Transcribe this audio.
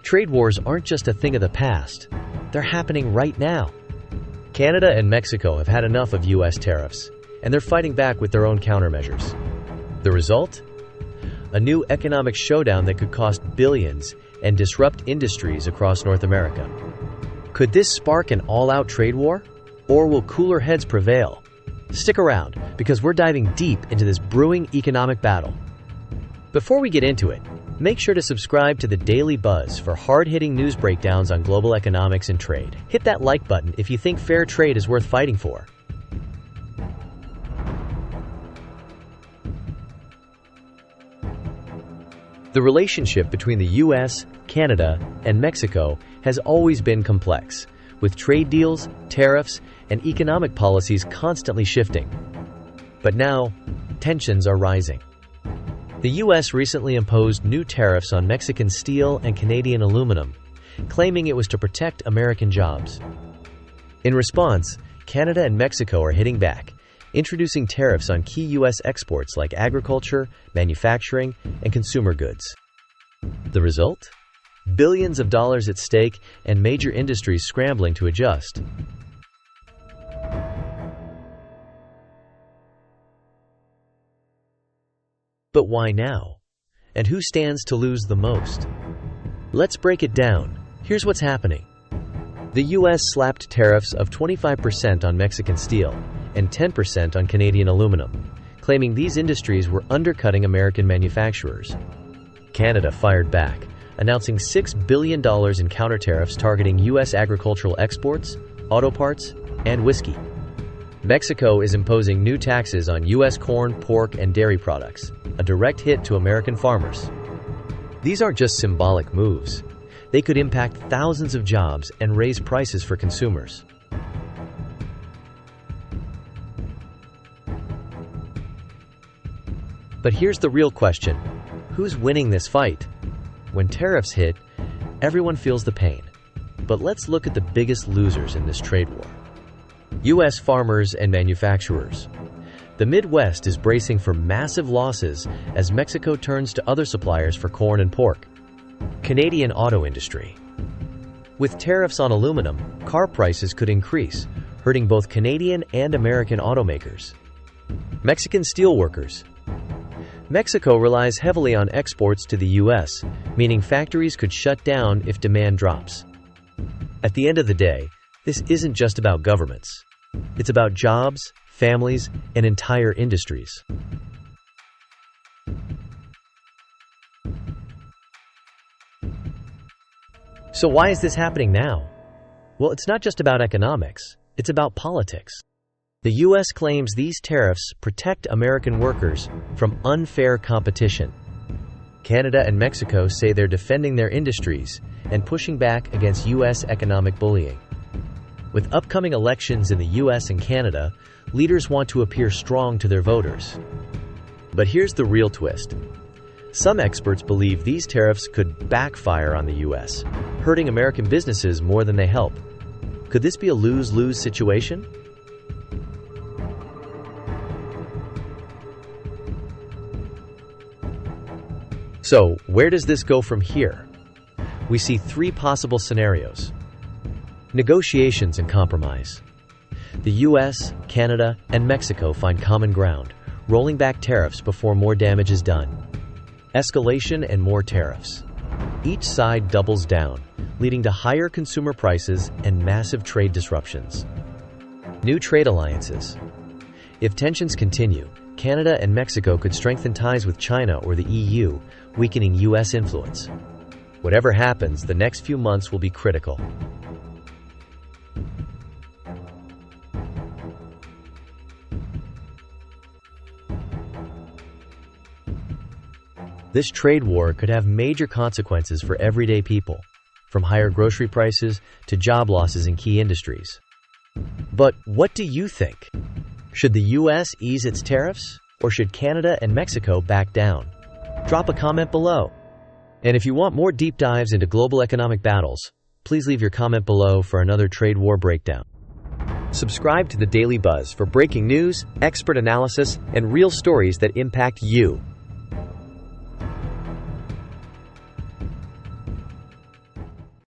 Trade wars aren't just a thing of the past. They're happening right now. Canada and Mexico have had enough of U.S. tariffs, and they're fighting back with their own countermeasures. The result? A new economic showdown that could cost billions and disrupt industries across North America. Could this spark an all-out trade war? Or will cooler heads prevail? Stick around, because we're diving deep into this brewing economic battle. Before we get into it, make sure to subscribe to the Daily Buzz for hard-hitting news breakdowns on global economics and trade. Hit that like button if you think fair trade is worth fighting for. The relationship between the U.S., Canada, and Mexico has always been complex, with trade deals, tariffs, and economic policies constantly shifting. But now, tensions are rising. The U.S. recently imposed new tariffs on Mexican steel and Canadian aluminum, claiming it was to protect American jobs. In response, Canada and Mexico are hitting back, introducing tariffs on key U.S. exports like agriculture, manufacturing, and consumer goods. The result? Billions of dollars at stake and major industries scrambling to adjust. But why now? And who stands to lose the most? Let's break it down. Here's what's happening. The U.S. slapped tariffs of 25% on Mexican steel and 10% on Canadian aluminum, claiming these industries were undercutting American manufacturers. Canada fired back, announcing $6 billion in counter-tariffs targeting U.S. agricultural exports, auto parts, and whiskey. Mexico is imposing new taxes on U.S. corn, pork, and dairy products, a direct hit to American farmers. These aren't just symbolic moves. They could impact thousands of jobs and raise prices for consumers. But here's the real question. Who's winning this fight? When tariffs hit, everyone feels the pain. But let's look at the biggest losers in this trade war. U.S. farmers and manufacturers. The Midwest is bracing for massive losses as Mexico turns to other suppliers for corn and pork. Canadian auto industry. With tariffs on aluminum, car prices could increase, hurting both Canadian and American automakers. Mexican steelworkers. Mexico relies heavily on exports to the U.S., meaning factories could shut down if demand drops. At the end of the day, this isn't just about governments. It's about jobs, families, and entire industries. So why is this happening now? Well, it's not just about economics. It's about politics. The U.S. claims these tariffs protect American workers from unfair competition. Canada and Mexico say they're defending their industries and pushing back against U.S. economic bullying. With upcoming elections in the U.S. and Canada, leaders want to appear strong to their voters. But here's the real twist. Some experts believe these tariffs could backfire on the U.S., hurting American businesses more than they help. Could this be a lose-lose situation? So, where does this go from here? We see three possible scenarios. Negotiations and compromise. The U.S., Canada, and Mexico find common ground, rolling back tariffs before more damage is done. Escalation and more tariffs. Each side doubles down, leading to higher consumer prices and massive trade disruptions. New trade alliances. If tensions continue, Canada and Mexico could strengthen ties with China or the EU, weakening U.S. influence. Whatever happens, the next few months will be critical. This trade war could have major consequences for everyday people, from higher grocery prices to job losses in key industries. But what do you think? Should the U.S. ease its tariffs, or should Canada and Mexico back down? Drop a comment below. And if you want more deep dives into global economic battles, please leave your comment below for another trade war breakdown. Subscribe to the Daily Buzz for breaking news, expert analysis, and real stories that impact you.